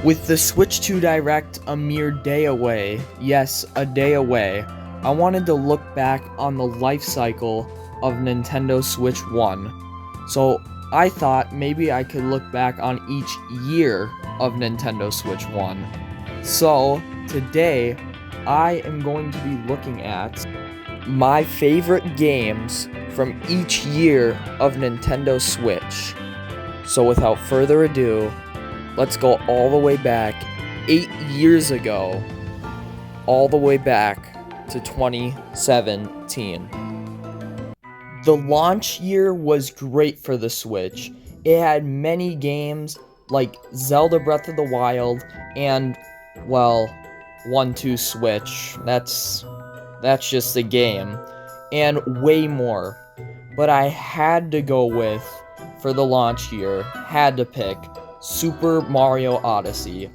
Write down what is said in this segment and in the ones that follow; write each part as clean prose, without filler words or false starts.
With the Switch 2 Direct a mere day away, yes, a day away, I wanted to look back on the life cycle of Nintendo Switch 1. So I thought maybe I could look back on each year of Nintendo Switch 1. So today, I am going to be looking at my favorite games from each year of Nintendo Switch. So without further ado, let's go all the way back 8 years ago, all the way back to 2017. The launch year was great for the Switch. It had many games like Zelda Breath of the Wild and, well, 1-2 Switch. That's just a game. And way more. But I had to go with, for the launch year, had to pick Super Mario Odyssey.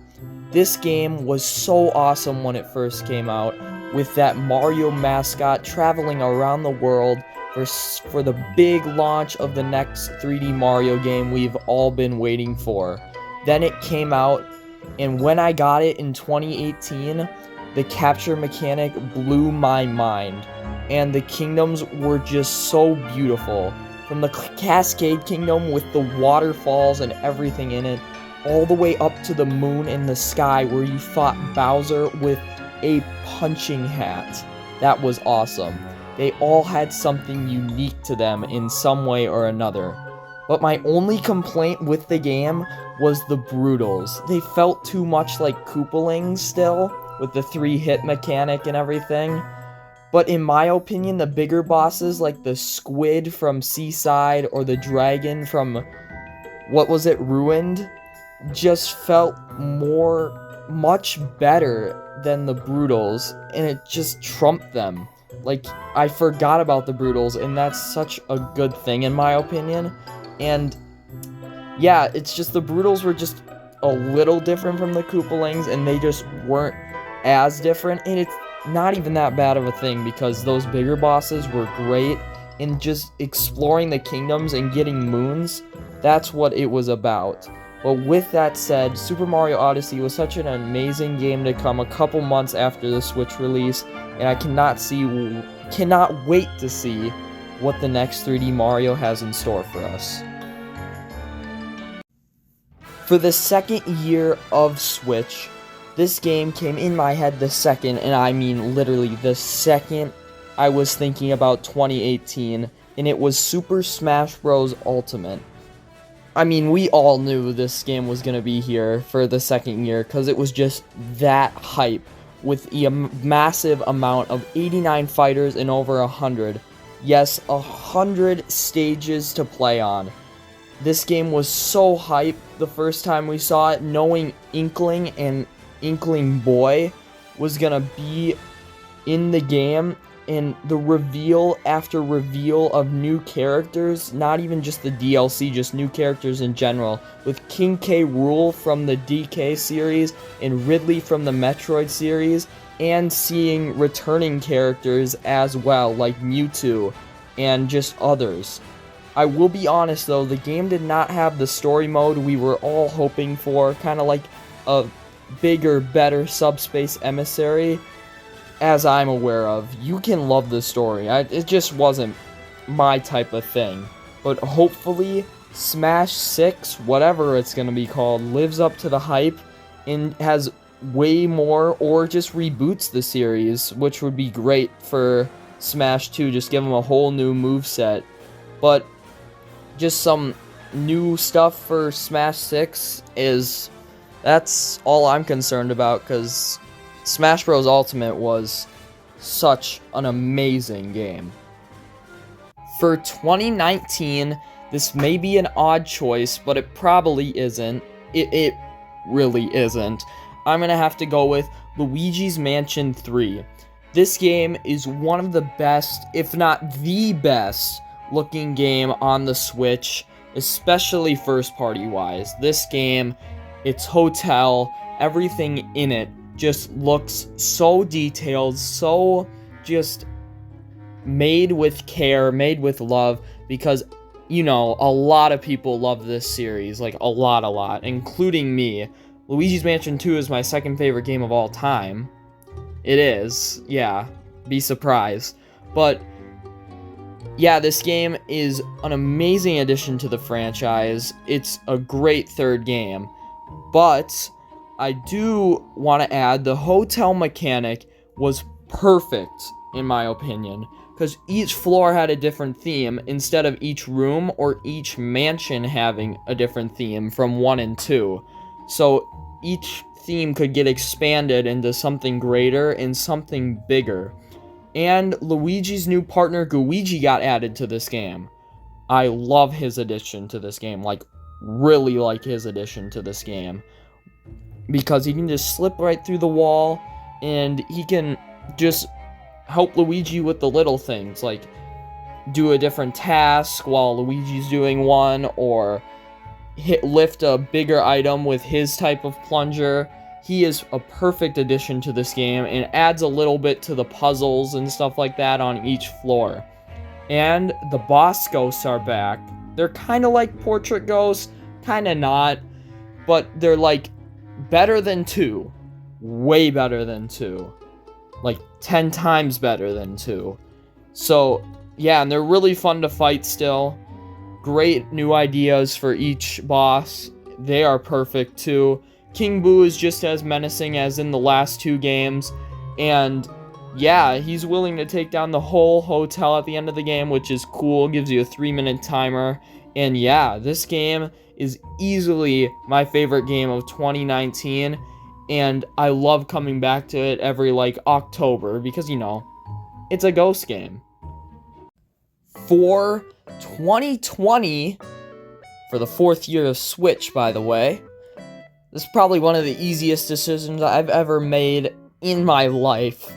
This game was so awesome when it first came out, with that Mario mascot traveling around the world for the big launch of the next 3D Mario game we've all been waiting for. Then it came out, and when I got it in 2018, the capture mechanic blew my mind, and the kingdoms were just so beautiful. From the Cascade Kingdom with the waterfalls and everything in it, all the way up to the moon in the sky where you fought Bowser with a punching hat. That was awesome. They all had something unique to them in some way or another. But my only complaint with the game was the Broodals. They felt too much like Koopalings still, with the 3-hit mechanic and everything. But in my opinion, the bigger bosses like the squid from Seaside or the dragon from, what was it, Ruined, just felt much better than the Broodals, and it just trumped them. Like, I forgot about the Broodals, and that's such a good thing in my opinion. And yeah, it's just the Broodals were just a little different from the Koopalings, and they just weren't as different, and it's not even that bad of a thing because those bigger bosses were great, and just exploring the kingdoms and getting moons, that's what it was about. But with that said, Super Mario Odyssey was such an amazing game to come a couple months after the Switch release, and I cannot wait to see what the next 3D Mario has in store for us. For the second year of Switch, this game came in my head the second, and I mean literally the second I was thinking about 2018, and it was Super Smash Bros. Ultimate. I mean, we all knew this game was going to be here for the second year, because it was just that hype, with a massive amount of 89 fighters and over 100. Yes, 100 stages to play on. This game was so hype the first time we saw it, knowing Inkling and Inkling Boy was gonna be in the game, and the reveal after reveal of new characters, not even just the DLC, just new characters in general, with King K. Rool from the DK series and Ridley from the Metroid series, and seeing returning characters as well, like Mewtwo and just others. I will be honest though, the game did not have the story mode we were all hoping for, kind of like a bigger, better Subspace Emissary, as I'm aware of. You can love the story. It just wasn't my type of thing. But hopefully, Smash 6, whatever it's going to be called, lives up to the hype and has way more, or just reboots the series, which would be great for Smash 2. Just give them a whole new moveset. But just some new stuff for Smash 6 that's all I'm concerned about, because Smash Bros. Ultimate was such an amazing game. For 2019, this may be an odd choice, but it probably isn't. It really isn't. I'm gonna have to go with Luigi's Mansion 3. This game is one of the best, if not the best, looking game on the Switch, especially first party wise. This game, its hotel, everything in it just looks so detailed, so just made with care, made with love, because, you know, a lot of people love this series, like a lot, including me. Luigi's Mansion 2 is my second favorite game of all time. It is, yeah, be surprised. But yeah, this game is an amazing addition to the franchise. It's a great third game. But I do want to add the hotel mechanic was perfect, in my opinion, because each floor had a different theme instead of each room or each mansion having a different theme from 1 and 2. So each theme could get expanded into something greater and something bigger. And Luigi's new partner, Gooigi, got added to this game. I love his addition to this game, like, really like his addition to this game. Because he can just slip right through the wall, and he can just help Luigi with the little things, like do a different task while Luigi's doing one, or lift a bigger item with his type of plunger. He is a perfect addition to this game and adds a little bit to the puzzles and stuff like that on each floor. And the boss ghosts are back. They're kind of like portrait ghosts, kind of not, but they're like better than 2. Way better than 2. Like 10 times better than 2. So yeah, and they're really fun to fight still. Great new ideas for each boss. They are perfect too. King Boo is just as menacing as in the last 2 games, and yeah, he's willing to take down the whole hotel at the end of the game, which is cool. Gives you a 3-minute timer. And yeah, this game is easily my favorite game of 2019, and I love coming back to it every like October because, you know, it's a ghost game. For 2020, for the 4th year of Switch, by the way, this is probably one of the easiest decisions I've ever made in my life.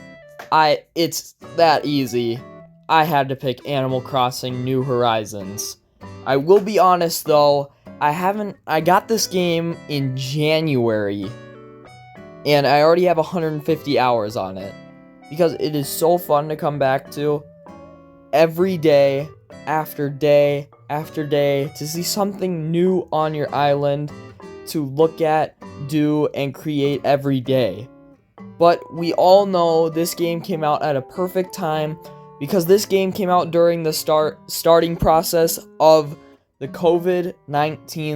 It's that easy. I had to pick Animal Crossing New Horizons. I will be honest though, I got this game in January, and I already have 150 hours on it, because it is so fun to come back to every day, after day, after day, to see something new on your island, to look at, do, and create every day. But we all know this game came out at a perfect time, because this game came out during the starting process of the COVID-19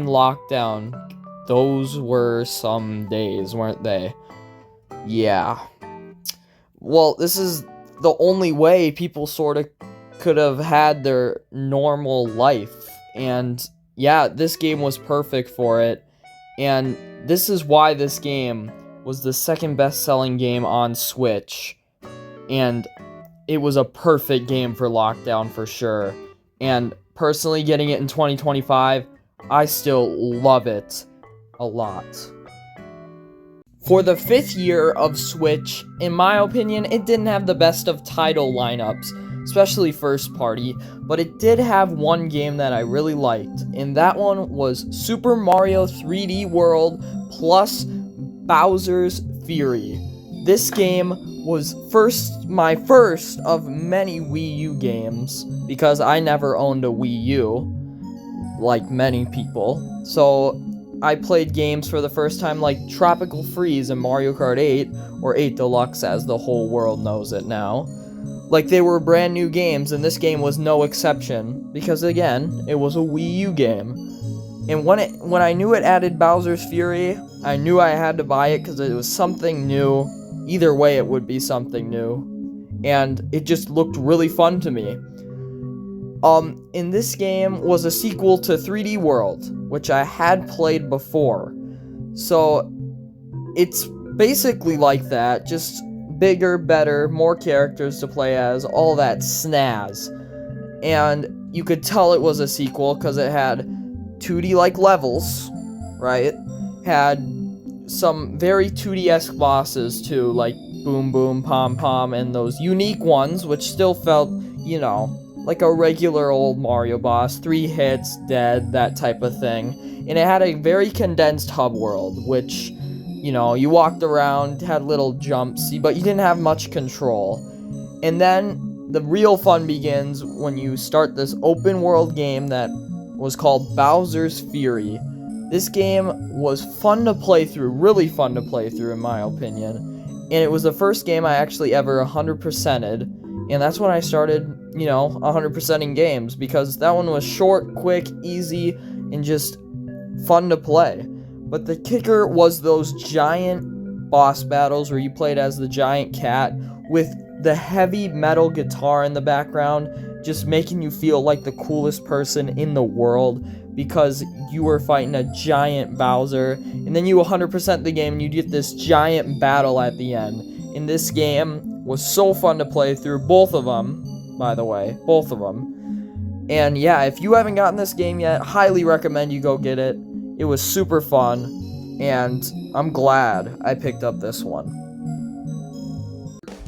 lockdown. Those were some days, weren't they? Yeah. Well, this is the only way people sort of could have had their normal life. And yeah, this game was perfect for it. And this is why this game was the second best-selling game on Switch. And it was a perfect game for lockdown for sure. And personally, getting it in 2025, I still love it a lot. For the 5th year of Switch, in my opinion, it didn't have the best of title lineups, especially first party, but it did have one game that I really liked, and that one was Super Mario 3D World plus Bowser's Fury. This game was my first of many Wii U games, because I never owned a Wii U, like many people. So I played games for the first time like Tropical Freeze and Mario Kart 8, or 8 Deluxe as the whole world knows it now. Like they were brand new games, and this game was no exception, because again, it was a Wii U game. And when I knew it added Bowser's Fury, I knew I had to buy it because it was something new. Either way, it would be something new. And it just looked really fun to me. In this game was a sequel to 3D World, which I had played before. So, it's basically like that, just bigger, better, more characters to play as, all that snazz. And you could tell it was a sequel because it had 2D-like levels, right? Had some very 2D-esque bosses too, like Boom Boom, Pom Pom, and those unique ones, which still felt, you know, like a regular old Mario boss, 3 hits, dead, that type of thing. And it had a very condensed hub world, which, you know, you walked around, had little jumps, but you didn't have much control. And then the real fun begins when you start this open world game that was called Bowser's Fury. This game was fun to play through, really fun to play through in my opinion. And it was the first game I actually ever 100%ed. And that's when I started, 100%ing games, because that one was short, quick, easy, and just fun to play. But the kicker was those giant boss battles where you played as the giant cat with the heavy metal guitar in the background, just making you feel like the coolest person in the world because you were fighting a giant Bowser, and then you 100% the game and you get this giant battle at the end. And this game was so fun to play through, both of them, by the way, both of them. And yeah, if you haven't gotten this game yet, highly recommend you go get it. It was super fun, and I'm glad I picked up this one.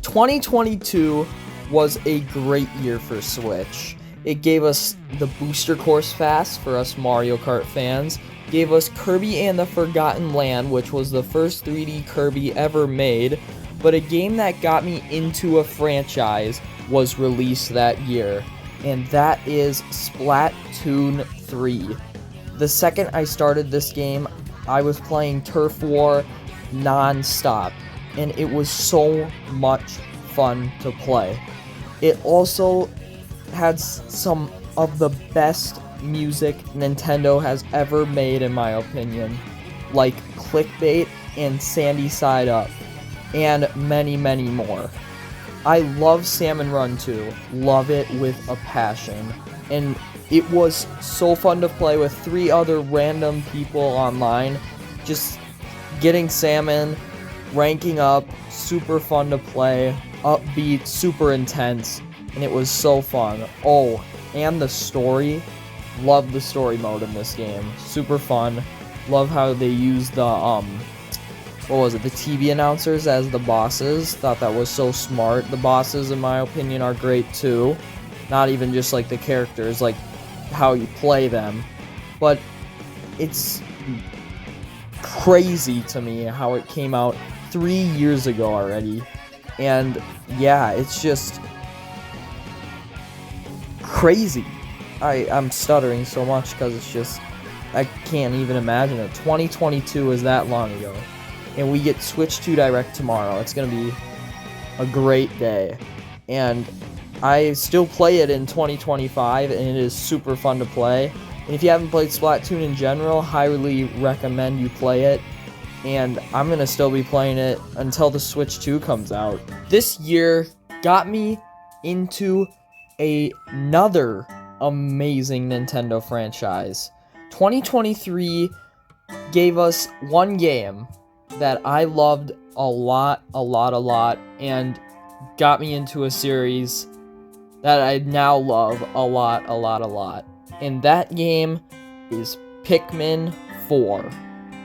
2022 was a great year for Switch. It gave us the Booster Course Fast for us Mario Kart fans, gave us Kirby and the Forgotten Land, which was the first 3D Kirby ever made, but a game that got me into a franchise was released that year, and that is Splatoon 3. The second I started this game, I was playing Turf War non-stop, and it was so much fun to play. It also had some of the best music Nintendo has ever made, in my opinion, like Clickbait and Sandy Side Up, and many, many more. I love Salmon Run 2, love it with a passion, and it was so fun to play with 3 other random people online, just getting Salmon, ranking up, super fun to play, upbeat, super intense, and it was so fun. Oh, and the story, love the story mode in this game, super fun. Love how they used the, the TV announcers as the bosses. Thought that was so smart. The bosses, in my opinion, are great too. Not even just like the characters, like how you play them. But it's crazy to me how it came out 3 years ago already. And yeah, it's just crazy. I'm stuttering so much because it's just, I can't even imagine it. 2022 is that long ago. And we get Switch 2 Direct tomorrow. It's going to be a great day. And I still play it in 2025, and it is super fun to play. And if you haven't played Splatoon in general, highly recommend you play it. And I'm going to still be playing it until the Switch 2 comes out. This year got me into another amazing Nintendo franchise. 2023 gave us one game that I loved a lot, and got me into a series that I now love a lot. And that game is Pikmin 4.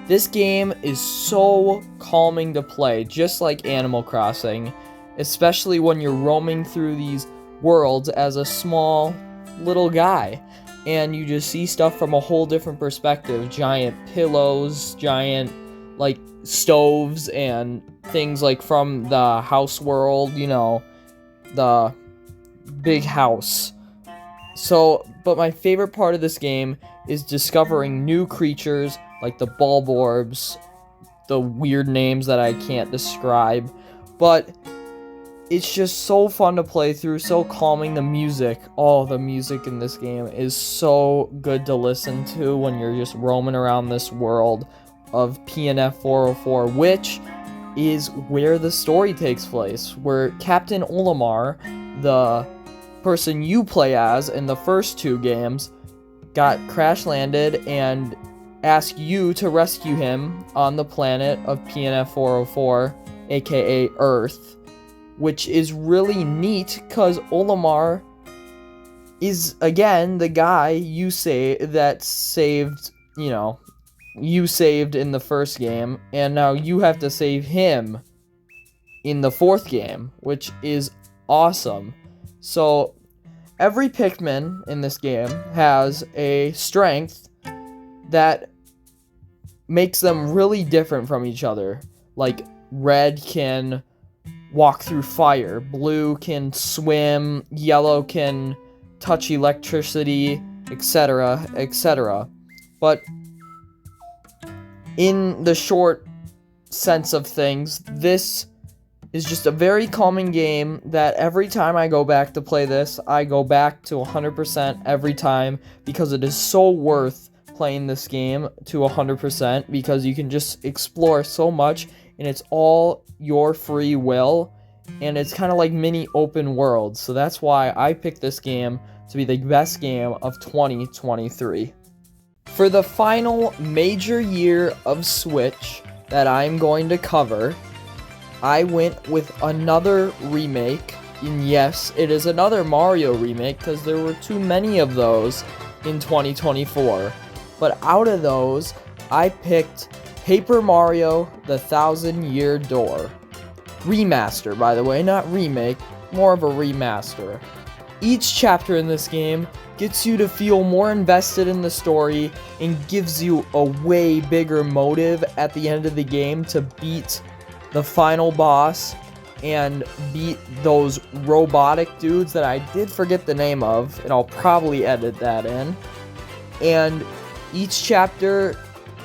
This game is so calming to play, just like Animal Crossing, especially when you're roaming through these worlds as a small little guy, and you just see stuff from a whole different perspective. Giant pillows, giant like stoves, and things like from the house world, the big house. But my favorite part of this game is discovering new creatures like the Bulborbs, the weird names that I can't describe, but it's just so fun to play through, so calming. The music in this game is so good to listen to when you're just roaming around this world of PNF 404, which is where the story takes place, where Captain Olimar, the person you play as in the first 2 games, got crash landed and asked you to rescue him on the planet of PNF 404, aka Earth, which is really neat because Olimar is, again, the guy you saved in the first game, and now you have to save him in the 4th game, which is awesome. So every Pikmin in this game has a strength that makes them really different from each other. Like, red can walk through fire, blue can swim, yellow can touch electricity, etc. But in the short sense of things, this is just a very calming game that every time I go back to play this, I go back to 100% every time, because it is so worth playing this game to 100%, because you can just explore so much and it's all your free will, and it's kind of like mini open world. So that's why I picked this game to be the best game of 2023. For the final major year of Switch that I'm going to cover, I went with another remake, and yes, it is another Mario remake because there were too many of those in 2024. But out of those, I picked Paper Mario: The Thousand Year Door. Remaster, by the way, not remake, more of a remaster. Each chapter in this game gets you to feel more invested in the story and gives you a way bigger motive at the end of the game to beat the final boss and beat those robotic dudes that I did forget the name of, and I'll probably edit that in. And each chapter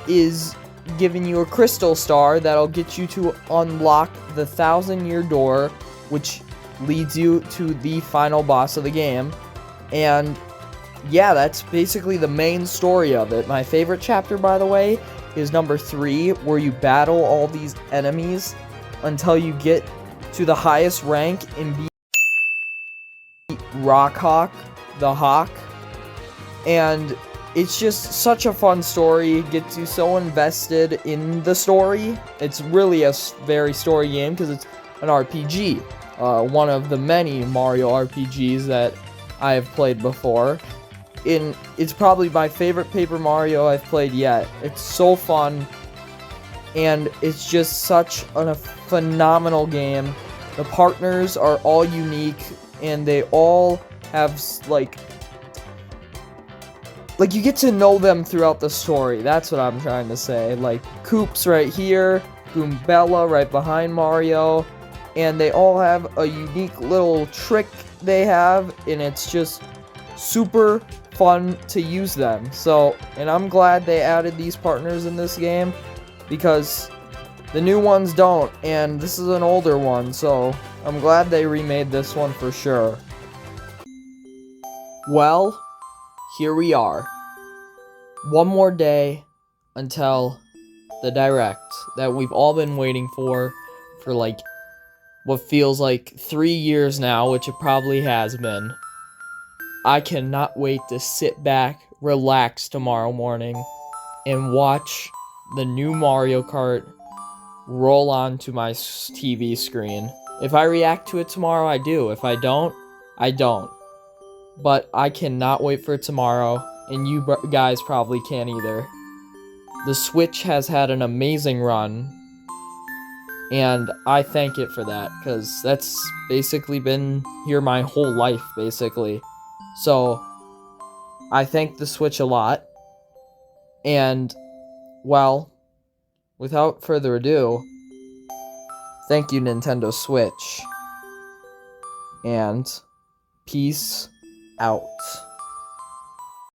is giving you a crystal star that'll get you to unlock the 1,000-year door, which leads you to the final boss of the game. And yeah, that's basically the main story of it. My favorite chapter, by the way, is number 3, where you battle all these enemies until you get to the highest rank and beat Rockhawk, the Hawk. And it's just such a fun story. It gets you so invested in the story. It's really a very story game because it's an RPG. One of the many Mario RPGs that I have played before. It's probably my favorite Paper Mario I've played yet. It's so fun, and it's just such a phenomenal game. The partners are all unique, and they all have like you get to know them throughout the story. That's what I'm trying to say. Like Koops right here, Goombella right behind Mario, and they all have a unique little trick they have, and it's just super fun to use them. So, and I'm glad they added these partners in this game, because the new ones don't, and this is an older one, so I'm glad they remade this one for sure. Well, here we are. One more day until the Direct that we've all been waiting for like what feels like 3 years now, which it probably has been. I cannot wait to sit back, relax tomorrow morning, and watch the new Mario Kart roll onto my TV screen. If I react to it tomorrow, I do. If I don't, I don't. But I cannot wait for tomorrow, and you guys probably can't either. The Switch has had an amazing run, and I thank it for that, because that's basically been here my whole life, basically. So, I thank the Switch a lot, and, well, without further ado, thank you, Nintendo Switch, and peace out.